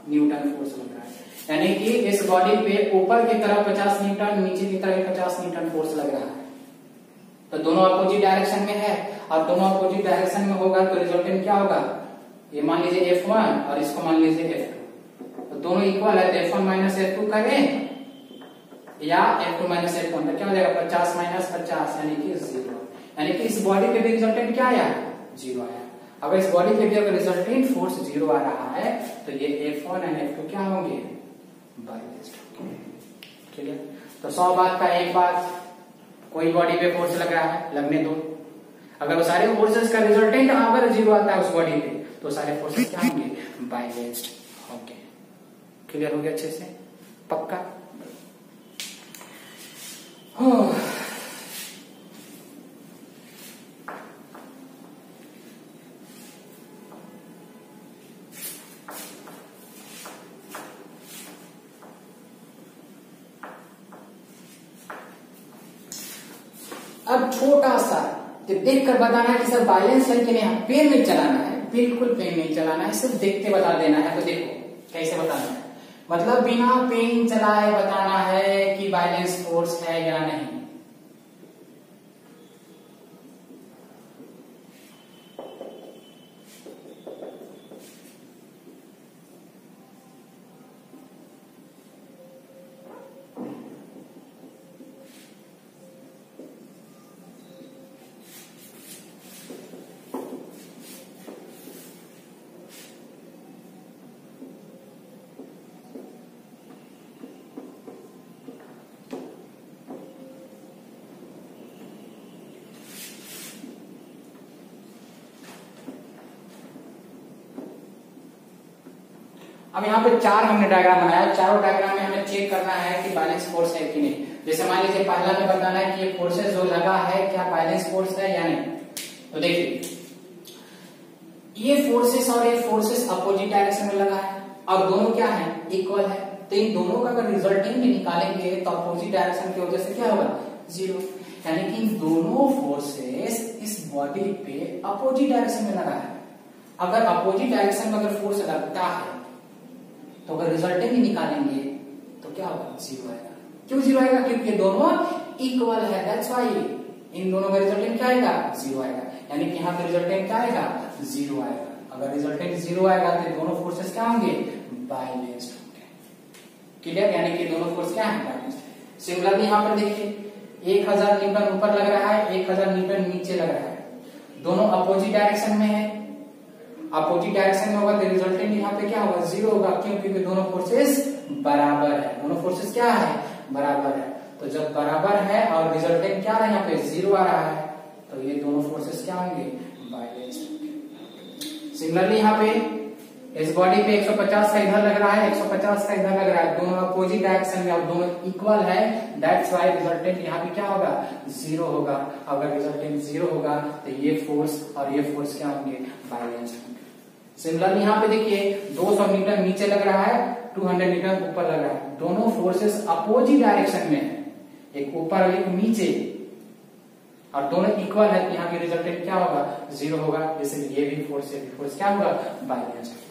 न्यूटन फोर्स लग रहा है। यानी कि इस बॉडी पे ऊपर की तरफ 50 न्यूटन, नीचे की तरफ 50 न्यूटन फोर्स लग रहा है। तो दोनों अपोजिट डायरेक्शन में है और दोनों अपोजिट डायरेक्शन में होगा तो रिजल्टेंट क्या होगा, ये मान लीजिए F1 और इसको मान लीजिए F2, तो दोनों इक्वल है। तो F1 माइनस F2 करें या F2 माइनस F1, तो क्या हो जाएगा 50 माइनस 50 यानी कि 0। यानी कि इस बॉडी पे भी रिजल्टेंट क्या आया, 0 आया। अगर इस बॉडी पे भी अगर रिजल्टेंट फोर्स 0 आ रहा है तो ये F1 एंड F2 क्या होंगे, बैलेंस्ड होंगे। ठीक है, तो 100 बात का एक बात, कोई बॉडी पे फोर्स लग रहा है, लगने दो। अगर वो सारे फोर्सेस का रिजल्टेंट अगर 0 आता है उस बॉडी पे तो सारे फोर्सेस क्या होंगे, बैलेंस्ड होंगे। क्लियर हो गया अच्छे से, पक्का। अब छोटा सा देख कर बताना है कि सर बैलेंस है कि नहीं। पेन नहीं चलाना है, बिल्कुल पेन नहीं चलाना है, सिर्फ देखते बता देना है। तो देखो कैसे बताना है, मतलब बिना पेन चलाए बताना है कि बैलेंस फोर्स है या नहीं। अब यहाँ पे 4 हमने डायग्राम बनाया, चारों डायग्राम में हमें चेक करना है कि बैलेंस फोर्स है कि नहीं। जैसे मान लीजिए पहला में बताना है कि ये फोर्सेस जो लगा है क्या बैलेंस फोर्स है या नहीं। तो देखिए ये फोर्सेस और ये फोर्सेस अपोजिट डायरेक्शन में लगा है और दोनों क्या है, इक्वल है। तो इन दोनों का अगर रिजल्टेंट निकालेंगे तो अपोजिट डायरेक्शन की वजह से क्या होगा, 0। यानी कि इन दोनों फोर्सेस इस बॉडी पे अपोजिट डायरेक्शन में लगा है। अगर अपोजिट डायरेक्शन में अगर फोर्स लगता है तो अगर रिजल्टेंट ही निकालेंगे तो क्या होगा, 0 आएगा। क्यों 0 आएगा, क्योंकि ये दोनों इक्वल है, दैट्स व्हाई इन दोनों का रिजल्टेंट क्या आएगा, 0 आएगा। यानी कि यहाँ पे रिजल्टेंट क्या आएगा, 0 आएगा। अगर रिजल्टेंट 0 आएगा तो दोनों फोर्सेस क्या होंगे, बैलेंस्ड होंगे। क्लियर, यानी कि दोनों फोर्स क्या है, बैलेंस्ड। सिमिलरली यहाँ पर देखिए 1000 न्यूटन ऊपर लग रहा है, 1000 न्यूटन नीचे लग रहा है, दोनों अपोजिट डायरेक्शन में है। अपोजिट डायरेक्शन में होगा तो रिजल्टेंट यहाँ पे क्या होगा, 0 होगा। क्यों, क्योंकि दोनों फोर्सेस बराबर है। दोनों फोर्सेस क्या है, बराबर है। तो जब बराबर है और रिजल्टेंट क्या है यहाँ पे 0 आ रहा है, तो ये दोनों फोर्सेस क्या होंगे, बैलेंस। सिमिलरली यहाँ पे इस बॉडी पे 150 का इधर लग रहा है, 150 का इधर लग रहा है, दोनों अपोजिट डायरेक्शन में और दोनों इक्वल है, दैट्स व्हाई रिजल्टेंट यहाँ पे क्या होगा, 0 होगा। अगर रिजल्टेंट 0 होगा तो ये फोर्स और ये फोर्स क्या होंगे, बैलेंस होंगे। सिमिलरली यहाँ पे देखिए 200 न्यूटन नीचे लग रहा है, 200 न्यूटन ऊपर लग रहा है, दोनों फोर्सेस अपोजिट डायरेक्शन में है, एक ऊपर और एक नीचे, और दोनों इक्वल है, यहाँ पे रिजल्टेंट क्या होगा, 0 होगा। जैसे ये भी फोर्स क्या होगा, बैलेंस होगा।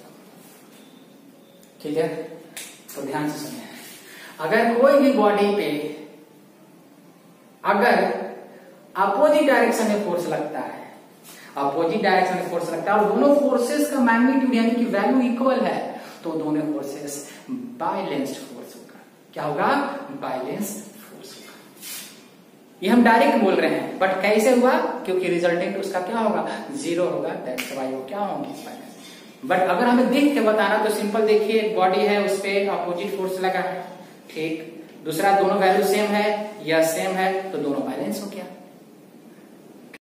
ठीक है, तो ध्यान से सुनिए, अगर कोई भी बॉडी पे अगर अपोजिट डायरेक्शन में फोर्स लगता है, अपोजिट डायरेक्शन में फोर्स लगता है और दोनों फोर्सेस का मैग्नीट्यूड यानी कि वैल्यू इक्वल है, तो दोनों फोर्सेस बैलेंस्ड फोर्स होगा। क्या होगा, बैलेंस फोर्स होगा। ये हम डायरेक्ट बोल रहे हैं, बट कैसे हुआ, क्योंकि रिजल्टेंट उसका क्या होगा, 0 होगा, दैट्स व्हाई वो क्या होंगे, बैलेंस। बट अगर हमें देख के बताना तो सिंपल, देखिए एक बॉडी है, उस पर अपोजिट फोर्स लगा है, ठीक, दूसरा दोनों वैल्यू सेम है या सेम है, तो दोनों बैलेंस हो गया।